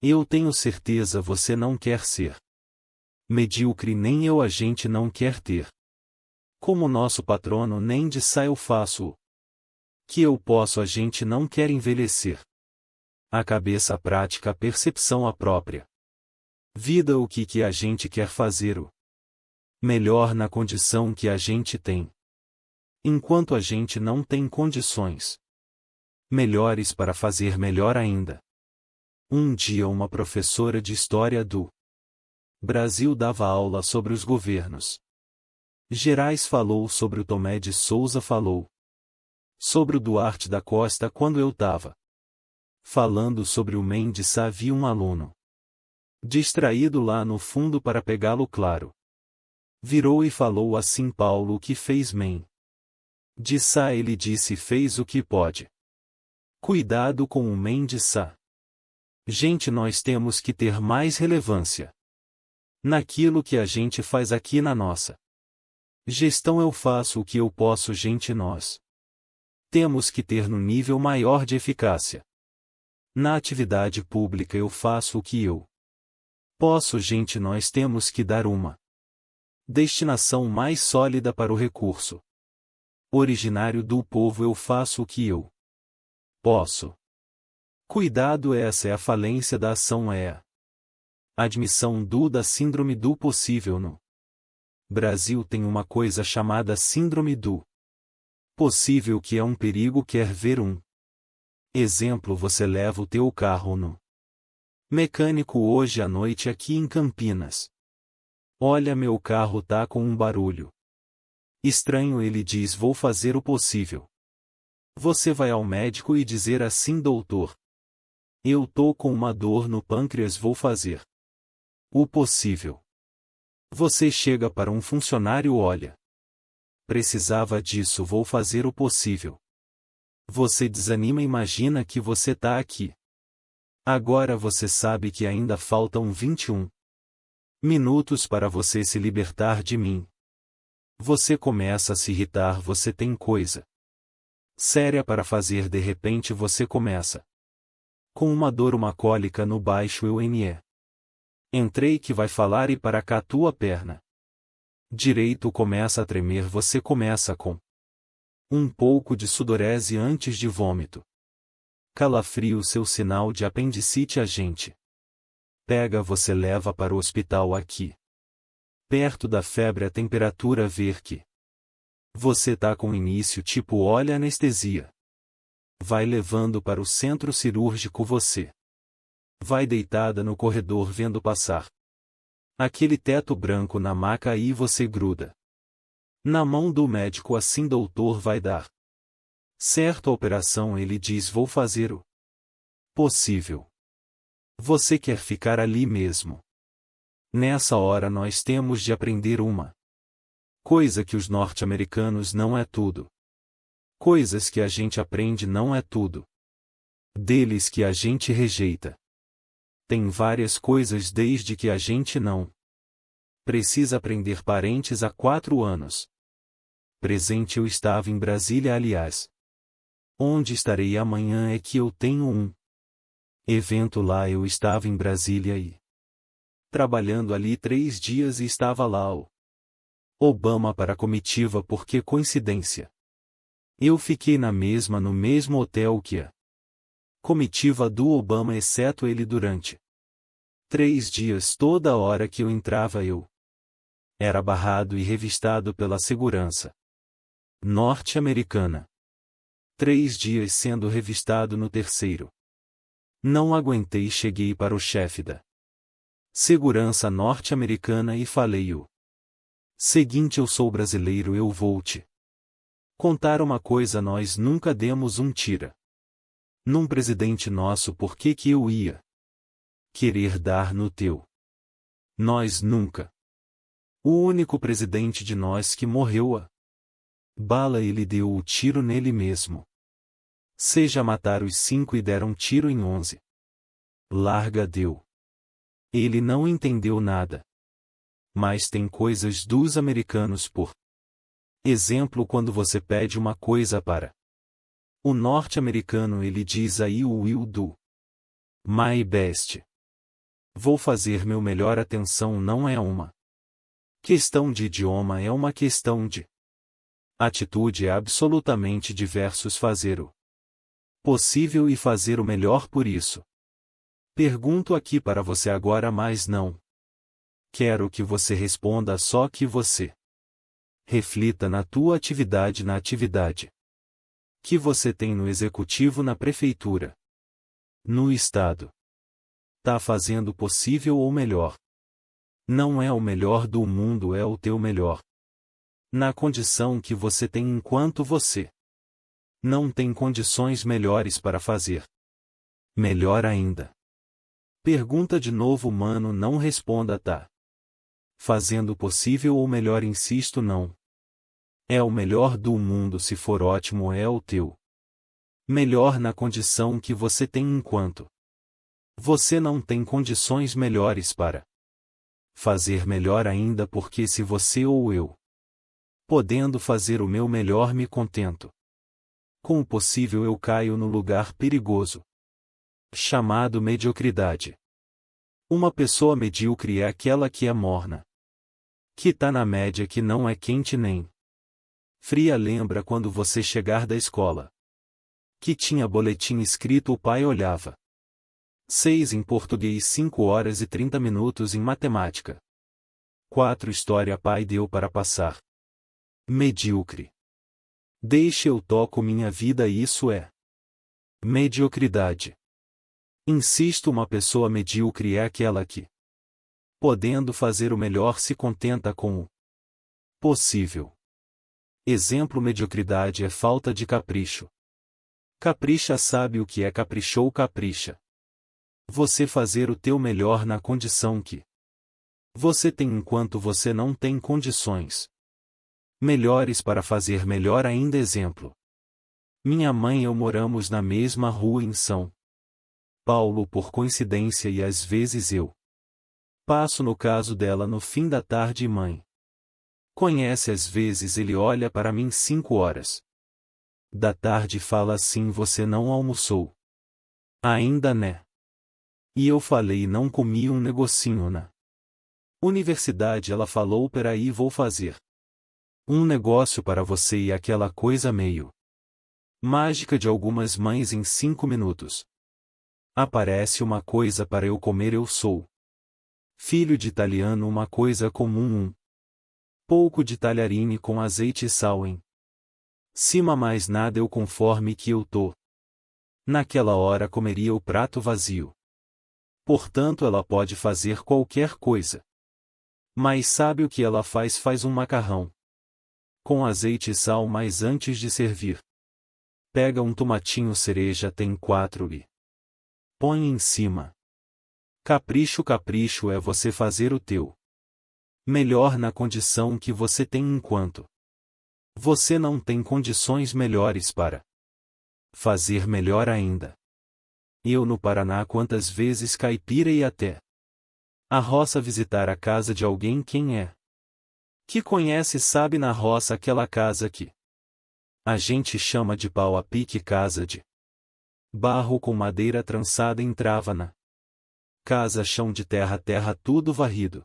Eu tenho certeza você não quer ser medíocre, nem eu a gente não quer ter. Como nosso patrono nem de sa eu faço o que eu posso, a gente não quer envelhecer. A cabeça, a prática, a percepção, a própria vida, o que a gente quer fazer o melhor na condição que a gente tem. Enquanto a gente não tem condições melhores para fazer melhor ainda. Um dia uma professora de História do Brasil dava aula sobre os governos gerais, falou sobre o Tomé de Souza, falou sobre o Duarte da Costa. Quando eu tava falando sobre o Mendes, havia um aluno distraído lá no fundo para pegá-lo claro. Virou e falou assim: Paulo, o que fez Mendes? Ele disse: fez o que pode. Cuidado com o Mendes. Gente, nós temos que ter mais relevância naquilo que a gente faz aqui na nossa gestão. Eu faço o que eu posso, gente, nós temos que ter no nível maior de eficácia. Na atividade pública eu faço o que eu posso, gente, nós temos que dar uma destinação mais sólida para o recurso originário do povo. Eu faço o que eu posso. Cuidado, essa é a falência da ação, é a admissão da síndrome do possível. No Brasil tem uma coisa chamada síndrome do possível, que é um perigo. Quer ver um exemplo? Você leva o teu carro no mecânico hoje à noite aqui em Campinas. Olha, meu carro tá com um barulho estranho. Ele diz: vou fazer o possível. Você vai ao médico e dizer assim: doutor, eu tô com uma dor no pâncreas, vou fazer o possível. Você chega para um funcionário: olha, precisava disso, vou fazer o possível. Você desanima, imagina que você tá aqui. Agora você sabe que ainda faltam 21 minutos para você se libertar de mim. Você começa a se irritar, você tem coisa séria para fazer, de repente você começa com uma dor, uma cólica no baixo EUNE. Entrei que vai falar e para cá tua perna direito começa a tremer, você começa com um pouco de sudorese antes de vômito. Calafrio, seu sinal de apendicite, a gente pega, você leva para o hospital aqui. Perto da febre, a temperatura, ver que você tá com início tipo, olha, anestesia. Vai levando para o centro cirúrgico, você vai deitada no corredor vendo passar aquele teto branco na maca, aí você gruda na mão do médico assim: doutor, vai dar certo a operação? Ele diz: vou fazer o possível. Você quer ficar ali mesmo? Nessa hora nós temos de aprender uma coisa que os norte-americanos não é tudo. Coisas que a gente aprende não é tudo deles que a gente rejeita. Tem várias coisas desde que a gente não precisa aprender. Parentes, há 4 anos. Presente, eu estava em Brasília, aliás. Onde estarei amanhã é que eu tenho um evento lá. Eu estava em Brasília e trabalhando ali 3 dias e estava lá o Obama para a comitiva. Por que coincidência? Eu fiquei no mesmo hotel que a comitiva do Obama, exceto ele. Durante 3 dias, toda hora que eu entrava eu era barrado e revistado pela segurança norte-americana. 3 dias sendo revistado. No terceiro, não aguentei, cheguei para o chefe da segurança norte-americana e falei o seguinte: eu sou brasileiro, eu vou te contar uma coisa, nós nunca demos um tira num presidente nosso, por que que eu ia querer dar no teu? Nós nunca. O único presidente de nós que morreu a bala, ele deu o tiro nele mesmo. Seja matar os 5 e deram tiro em 11. Larga, deu. Ele não entendeu nada. Mas tem coisas dos americanos, por exemplo, quando você pede uma coisa para o norte-americano, ele diz aí o will do my best. Vou fazer meu melhor. Atenção não é uma questão de idioma, é uma questão de atitude. É absolutamente diversos fazer o possível e fazer o melhor. Por isso, pergunto aqui para você agora, mas não quero que você responda, só que você reflita na tua atividade, na atividade que você tem no executivo, na prefeitura, no estado. Tá fazendo o possível ou melhor? Não é o melhor do mundo, é o teu melhor. Na condição que você tem, enquanto você não tem condições melhores para fazer melhor ainda. Pergunta de novo, mano, não responda. Tá fazendo o possível ou melhor? Insisto, não é o melhor do mundo. Se for ótimo, é o teu melhor na condição que você tem, enquanto você não tem condições melhores para fazer melhor ainda. Porque se você ou eu podendo fazer o meu melhor, me contento com o possível, eu caio no lugar perigoso chamado mediocridade. Uma pessoa medíocre é aquela que é morna, que tá na média, que não é quente nem fria. Lembra quando você chegar da escola, que tinha boletim escrito, o pai olhava 6 em português, 5 horas e 30 minutos em matemática, 4 história, pai deu para passar. Medíocre. Deixe eu toco minha vida. Isso é mediocridade. Insisto, uma pessoa medíocre é aquela que, podendo fazer o melhor, se contenta com o possível. Exemplo: mediocridade é falta de capricho. Capricha, sabe o que é caprichou? Capricha você fazer o teu melhor na condição que você tem, enquanto você não tem condições melhores para fazer melhor ainda. Exemplo: minha mãe e eu moramos na mesma rua em São Paulo por coincidência, e às vezes eu passo no caso dela no fim da tarde e mãe conhece. Às vezes ele olha para mim 5 horas da tarde e fala assim: você não almoçou ainda, né? E eu falei: não comi um negocinho na universidade. Ela falou: peraí, vou fazer um negócio para você. E aquela coisa meio mágica de algumas mães, em 5 minutos aparece uma coisa para eu comer. Eu sou filho de italiano, uma coisa comum, um pouco de talharine com azeite e sal em cima, mais nada. Eu, conforme que eu tô naquela hora, comeria o prato vazio. Portanto, ela pode fazer qualquer coisa, mas sabe o que ela faz? Faz um macarrão com azeite e sal, mas antes de servir, pega um tomatinho cereja, tem 4 e põe em cima. Capricho. Capricho é você fazer o teu melhor na condição que você tem, enquanto você não tem condições melhores para fazer melhor ainda. Eu no Paraná, quantas vezes caipira e até a roça visitar a casa de alguém. Quem é que conhece sabe, na roça aquela casa que a gente chama de pau a pique, casa de barro com madeira trançada, entrava na casa, chão de terra, terra tudo varrido.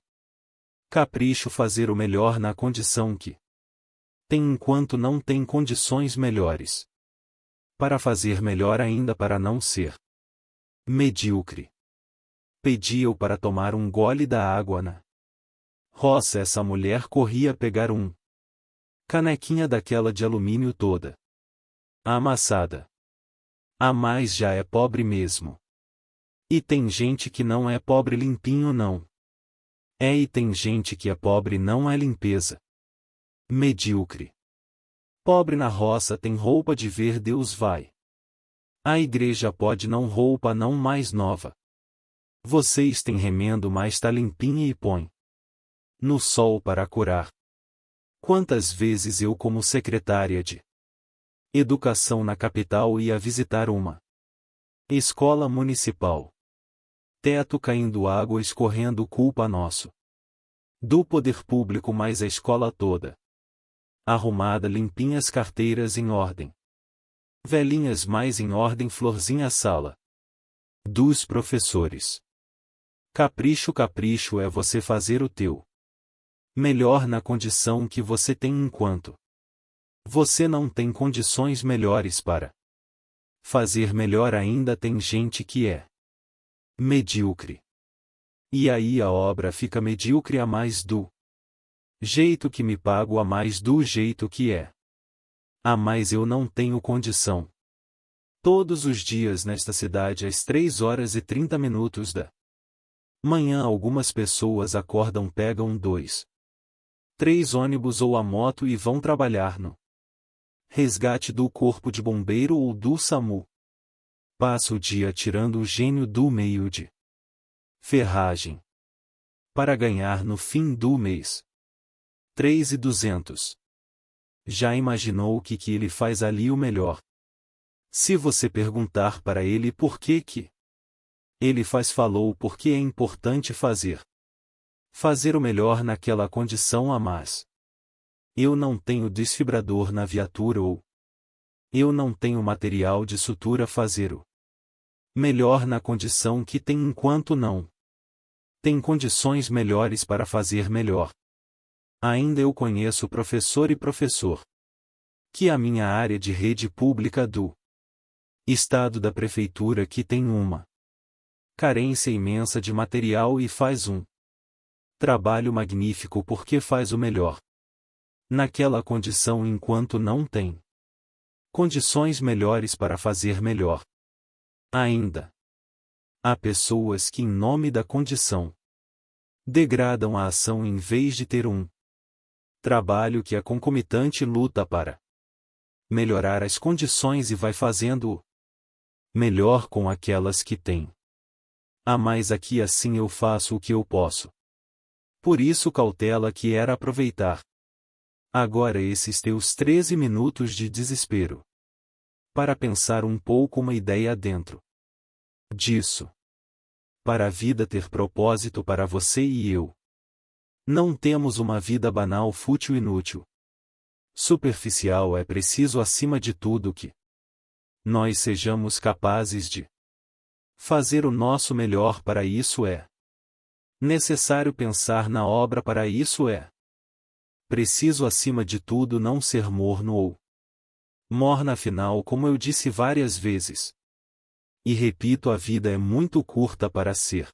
Capricho fazer o melhor na condição que tem, enquanto não tem condições melhores para fazer melhor ainda, para não ser medíocre. Pedi eu para tomar um gole da água na roça. Essa mulher corria pegar um canequinha daquela de alumínio toda amassada. A mais já é pobre mesmo. E tem gente que não é pobre limpinho, não. E tem gente que é pobre não é limpeza. Medíocre. Pobre na roça tem roupa de ver Deus vai. A igreja pode não, roupa não mais nova. Vocês têm remendo, mas tá limpinha e põe no sol para curar. Quantas vezes eu, como secretária de educação na capital, ia visitar uma escola municipal. Teto caindo, água escorrendo, culpa nosso do poder público, mas a escola toda arrumada, limpinhas, carteiras em ordem, velhinhas mais em ordem, florzinha, a sala dos professores Capricho, capricho é você fazer o teu melhor na condição que você tem enquanto você não tem condições melhores para fazer melhor. Ainda tem gente que é medíocre. E aí a obra fica medíocre a mais do jeito que me pago, a mais do jeito que é. A mais eu não tenho condição. Todos os dias nesta cidade às 3h30 da manhã algumas pessoas acordam, pegam 2, 3 ônibus ou a moto e vão trabalhar no resgate do corpo de bombeiro ou do SAMU. Passa o dia tirando o gênio do meio de ferragem para ganhar no fim do mês 3.200. Já imaginou o que ele faz ali o melhor? Se você perguntar para ele por que ele faz, falou porque é importante fazer o melhor naquela condição. A mais eu não tenho desfibrador na viatura ou eu não tenho material de sutura. Fazer o melhor na condição que tem enquanto não tem condições melhores para fazer melhor. Ainda eu conheço professor e professor que a minha área de rede pública do estado da prefeitura que tem uma carência imensa de material e faz um trabalho magnífico porque faz o melhor naquela condição enquanto não tem condições melhores para fazer melhor. Ainda há pessoas que, em nome da condição, degradam a ação em vez de ter um trabalho que a concomitante luta para melhorar as condições e vai fazendo o melhor com aquelas que tem. Ah, mas aqui assim eu faço o que eu posso. Por isso cautela que era aproveitar agora esses teus 13 minutos de desespero para pensar um pouco uma ideia dentro disso. Para a vida ter propósito para você e eu. Não temos uma vida banal, fútil, inútil, superficial. É preciso acima de tudo que nós sejamos capazes de fazer o nosso melhor. Para isso é necessário pensar na obra. Para isso é preciso acima de tudo não ser morno ou morna. Afinal, como eu disse várias vezes e repito, a vida é muito curta para ser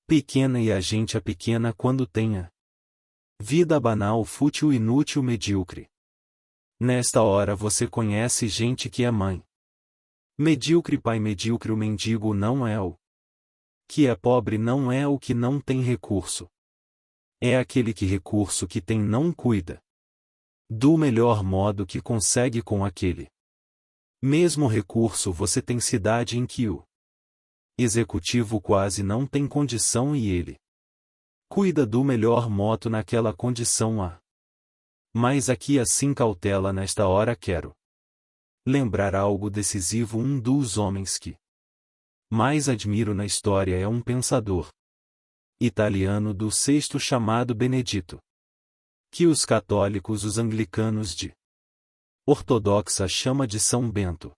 pequena e a gente é pequena quando tenha vida banal, fútil, inútil, medíocre. Nesta hora você conhece gente que é mãe medíocre, pai medíocre. O mendigo não é o que é pobre, não é o que não tem recurso. É aquele que recurso que tem não cuida do melhor modo que consegue com aquele mesmo recurso. Você tem cidade em que o executivo quase não tem condição e ele cuida do melhor modo naquela condição. Mas aqui assim cautela. Nesta hora quero lembrar algo decisivo. Um dos homens que mais admiro na história é um pensador italiano do sexto chamado Benedito, que os católicos, os anglicanos de ortodoxa chama de São Bento.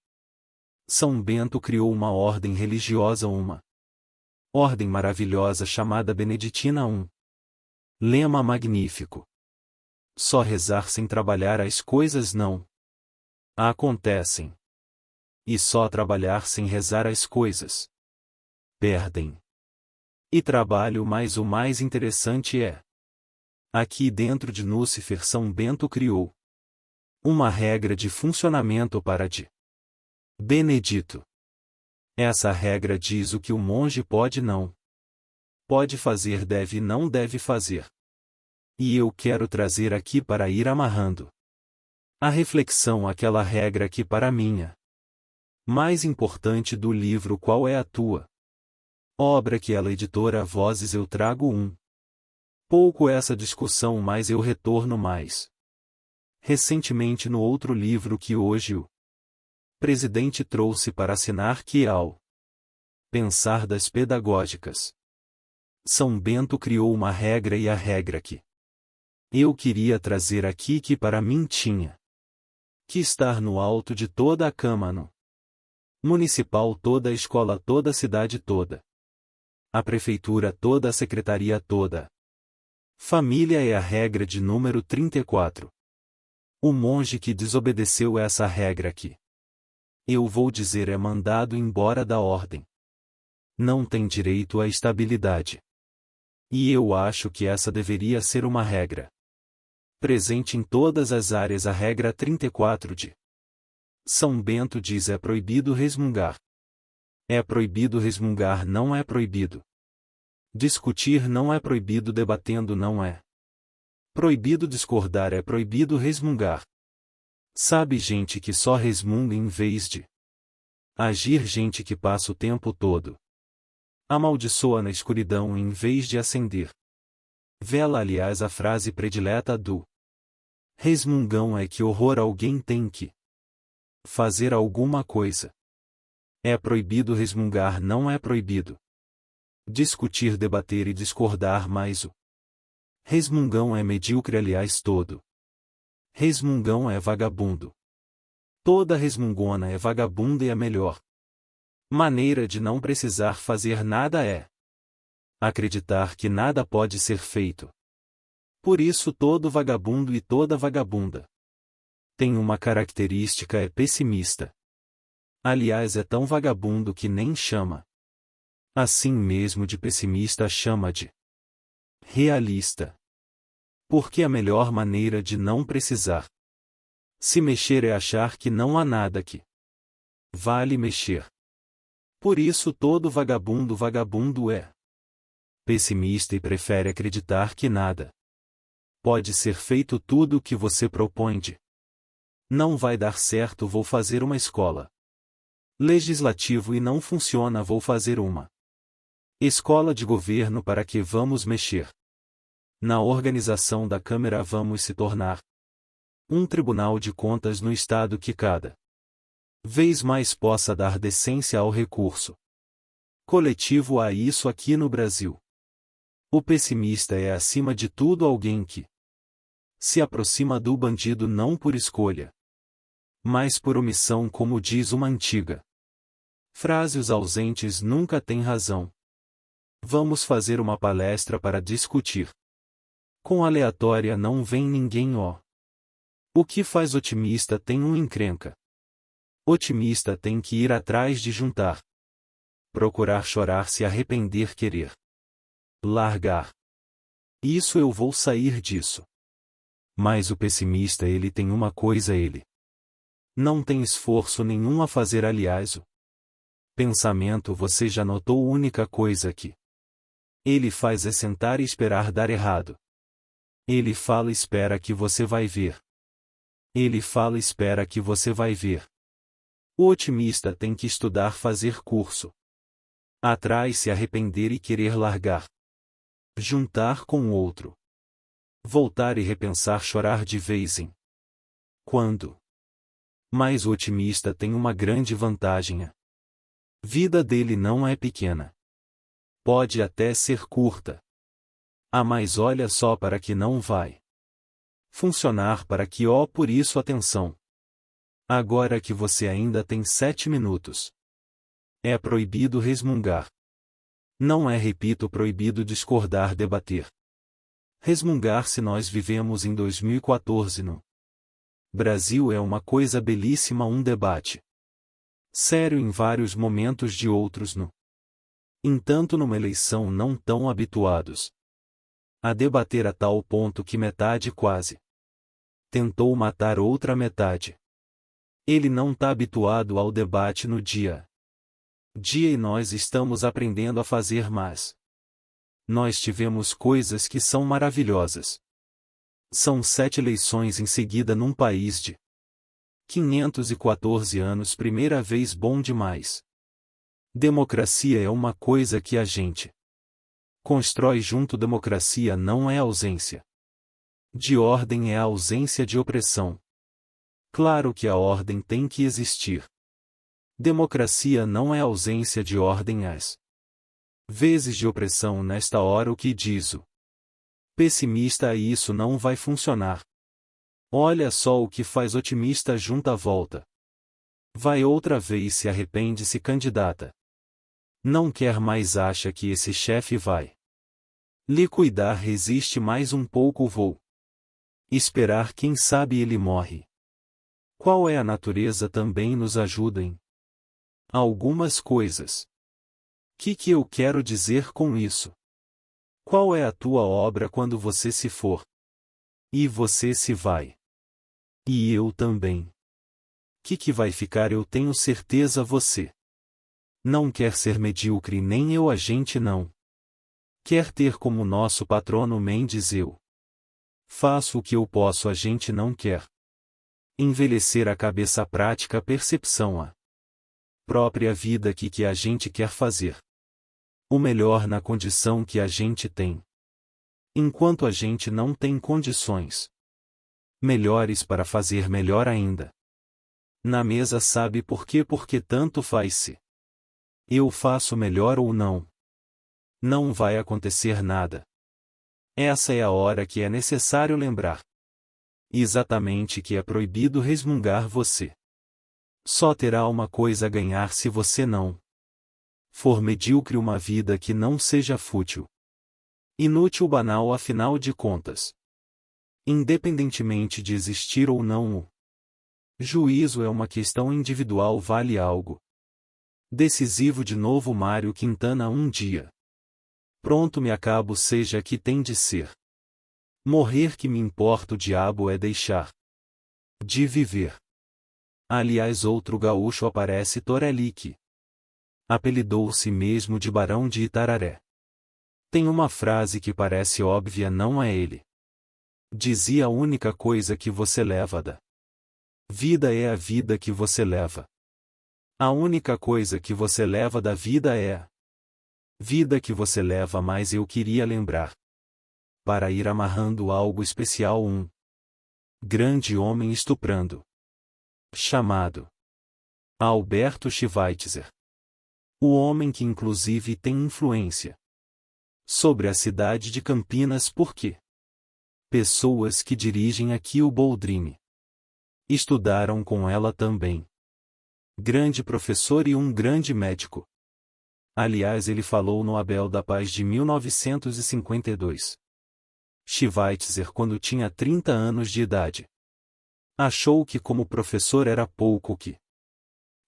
São Bento criou uma ordem religiosa, uma ordem maravilhosa chamada Beneditina. Um lema magnífico: só rezar sem trabalhar as coisas não acontecem. E só trabalhar sem rezar as coisas perdem. E trabalho, mas o mais interessante é aqui dentro de Lúcifer. São Bento criou uma regra de funcionamento para de Benedito. Essa regra diz o que o monge pode não pode fazer, deve e não deve fazer. E eu quero trazer aqui para ir amarrando a reflexão aquela regra que para minha mais importante do livro Qual é a Tua Obra, que ela editora Vozes. Eu trago um pouco essa discussão, mas eu retorno mais recentemente no outro livro que hoje o presidente trouxe para assinar, que ao pensar das pedagógicas, São Bento criou uma regra, e a regra que eu queria trazer aqui, que para mim tinha que estar no alto de toda a Câmara municipal, toda a escola, toda a cidade toda, A prefeitura toda, a secretaria toda. Família é a regra de número 34. O monge que desobedeceu essa regra aqui, eu vou dizer, é mandado embora da ordem. Não tem direito à estabilidade. E eu acho que essa deveria ser uma regra presente em todas as áreas. A regra 34 de São Bento diz: é proibido resmungar. É proibido resmungar, não é proibido discutir, não é proibido debatendo, não é proibido discordar, é proibido resmungar. Sabe, gente que só resmunga em vez de agir, gente que passa o tempo todo amaldiçoa na escuridão em vez de acender vela. Aliás, a frase predileta do resmungão é: que horror, alguém tem que fazer alguma coisa. É proibido resmungar, não é proibido discutir, debater e discordar, mas o resmungão é medíocre. Aliás, todo resmungão é vagabundo. Toda resmungona é vagabunda, e a melhor maneira de não precisar fazer nada é acreditar que nada pode ser feito. Por isso, todo vagabundo e toda vagabunda tem uma característica: é pessimista. Aliás, é tão vagabundo que nem chama assim mesmo de pessimista, chama de realista. Porque a melhor maneira de não precisar se mexer é achar que não há nada que vale mexer. Por isso, todo vagabundo é pessimista e prefere acreditar que nada pode ser feito. Tudo o que você propõe de não vai dar certo. Vou fazer uma escola legislativo e não funciona. Vou fazer uma escola de governo. Para que vamos mexer na organização da Câmara? Vamos se tornar um tribunal de contas no Estado que cada vez mais possa dar decência ao recurso coletivo. A isso aqui no Brasil. O pessimista é, acima de tudo, alguém que se aproxima do bandido não por escolha, mas por omissão, como diz uma antiga frase: os ausentes nunca têm razão. Vamos fazer uma palestra para discutir com aleatória, não vem ninguém. O que faz otimista? Tem um encrenca. Otimista tem que ir atrás de juntar, procurar, chorar, se arrepender, querer largar. Isso eu vou sair disso. Mas o pessimista, ele tem uma coisa: ele não tem esforço nenhum a fazer. Aliás, o pensamento, você já notou, a única coisa que ele faz é sentar e esperar dar errado. Ele fala: espera que você vai ver. Ele fala: espera que você vai ver. O otimista tem que estudar, fazer curso atrás, se arrepender e querer largar, juntar com o outro, voltar e repensar, chorar de vez em quando. Mas o otimista tem uma grande vantagem: a vida dele não é pequena. Pode até ser curta. Mas olha só para que não vai funcionar, para que por isso atenção. Agora que você ainda tem 7 minutos. É proibido resmungar. Não é, repito, proibido discordar, debater. Resmungar. Se nós vivemos em 2014 no Brasil, é uma coisa belíssima, um debate sério em vários momentos, de outros no entanto, numa eleição não tão habituados a debater, a tal ponto que metade quase tentou matar outra metade. Ele não está habituado ao debate no dia a dia, e nós estamos aprendendo a fazer, mas nós tivemos coisas que são maravilhosas. São 7 eleições em seguida num país de 514 anos, primeira vez, bom demais. Democracia é uma coisa que a gente constrói junto. Democracia não é ausência de ordem, é a ausência de opressão. Claro que a ordem tem que existir. Democracia não é ausência de ordem, às vezes de opressão. Nesta hora, o que diz o pessimista: isso não vai funcionar. Olha só o que faz otimista: junta, volta, vai outra vez, se arrepende, se candidata. Não quer mais, acha que esse chefe vai lhe cuidar, resiste mais um pouco, vou esperar, quem sabe ele morre. Qual é a natureza também nos ajudem algumas coisas. Que eu quero dizer com isso? Qual é a tua obra quando você se for? E você se vai. E eu também. Que vai ficar, eu tenho certeza, você não quer ser medíocre, nem eu, a gente não quer ter como nosso patrono Mendes, eu faço o que eu posso, a gente não quer envelhecer a cabeça, a prática, a percepção, a própria vida que a gente quer fazer o melhor na condição que a gente tem. Enquanto a gente não tem condições melhores para fazer melhor ainda na mesa, sabe por quê? Porque tanto faz se eu faço melhor ou não. Não vai acontecer nada. Essa é a hora que é necessário lembrar. Exatamente, que é proibido resmungar, você só terá uma coisa a ganhar se você não for medíocre, uma vida que não seja fútil, inútil, banal, afinal de contas. Independentemente de existir ou não o juízo, é uma questão individual, vale algo decisivo. De novo, Mário Quintana. Um dia pronto, me acabo, seja que tem de ser. Morrer que me importa, o diabo é deixar de viver. Aliás, outro gaúcho aparece, Torelli, que apelidou-se mesmo de Barão de Itararé. Tem uma frase que parece óbvia, não é ele? Dizia: a única coisa que você leva da vida é a vida que você leva. A única coisa que você leva da vida é a vida que você leva. Mas eu queria lembrar, para ir amarrando algo especial, um grande homem estuprando, chamado Alberto Schweitzer. O homem que inclusive tem influência sobre a cidade de Campinas, porque pessoas que dirigem aqui o Boldrini estudaram com ela também. Grande professor e um grande médico. Aliás, ele falou no Abel da Paz de 1952. Schweitzer, quando tinha 30 anos de idade, achou que como professor era pouco, que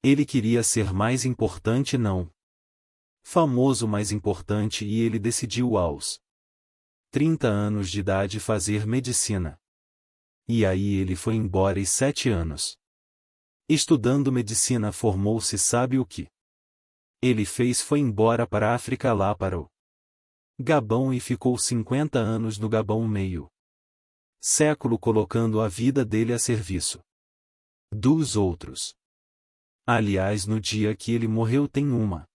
ele queria ser mais importante, não famoso, mais importante, e ele decidiu aos 30 anos de idade fazer medicina. E aí ele foi embora e 7 anos estudando medicina, formou-se. Sabe o que ele fez? Foi embora para a África, lá para o Gabão, e ficou 50 anos no Gabão, meio século, colocando a vida dele a serviço dos outros. Aliás, no dia que ele morreu tem uma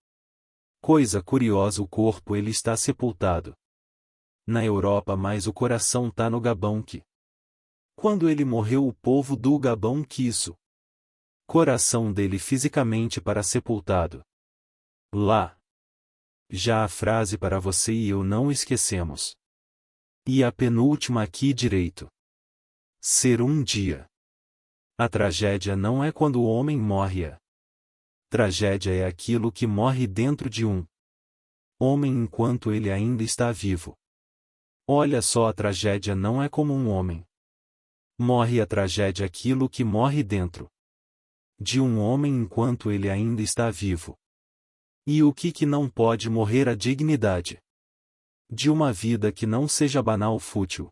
coisa curiosa: o corpo ele está sepultado na Europa, mas o coração tá no Gabão, que quando ele morreu o povo do Gabão quis o coração dele fisicamente para sepultado lá. Já a frase para você e eu não esquecemos. E a penúltima aqui direito. Ser um dia. A tragédia não é quando o homem morre, a tragédia é aquilo que morre dentro de um homem enquanto ele ainda está vivo. Olha só, a tragédia não é como um homem morre, a tragédia é aquilo que morre dentro de um homem enquanto ele ainda está vivo. E o que não pode morrer? A dignidade de uma vida que não seja banal, fútil,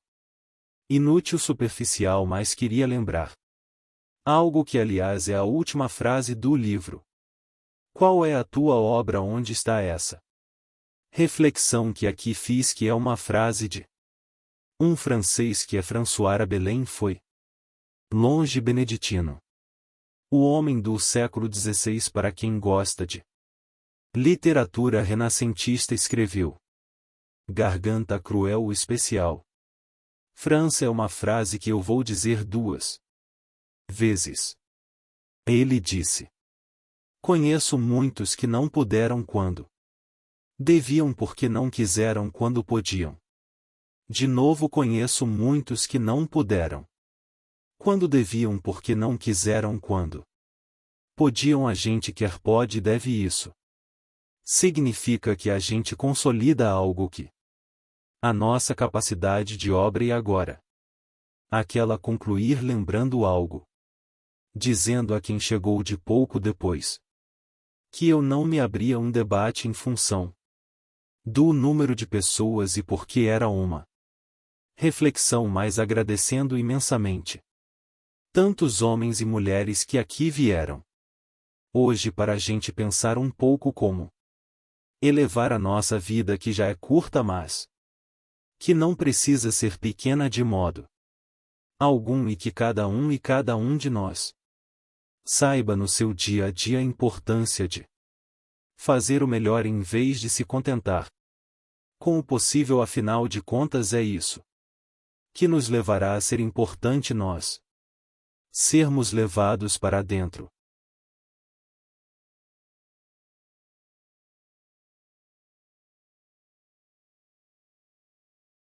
inútil, superficial. Mas queria lembrar algo que, aliás, é a última frase do livro. Qual é a tua obra? Onde está essa reflexão que aqui fiz, que é uma frase de um francês que é François Rabelais, foi longe beneditino. O homem do século XVI, para quem gosta de literatura renascentista, escreveu Garganta Cruel, o especial. França é uma frase que eu vou dizer 2 vezes. Ele disse: conheço muitos que não puderam quando deviam, porque não quiseram quando podiam. De novo, conheço muitos que não puderam quando deviam, porque não quiseram quando podiam. A gente quer, pode e deve isso. Significa que a gente consolida algo que a nossa capacidade de obra e agora. Aquela concluir lembrando algo. Dizendo a quem chegou de pouco depois. Que eu não me abria um debate em função do número de pessoas e porque era uma reflexão, mas agradecendo imensamente tantos homens e mulheres que aqui vieram hoje para a gente pensar um pouco como elevar a nossa vida, que já é curta, mas que não precisa ser pequena de modo algum, e que cada um de nós saiba no seu dia a dia a importância de fazer o melhor em vez de se contentar com o possível. Afinal de contas, é isso que nos levará a ser importante nós sermos levados para dentro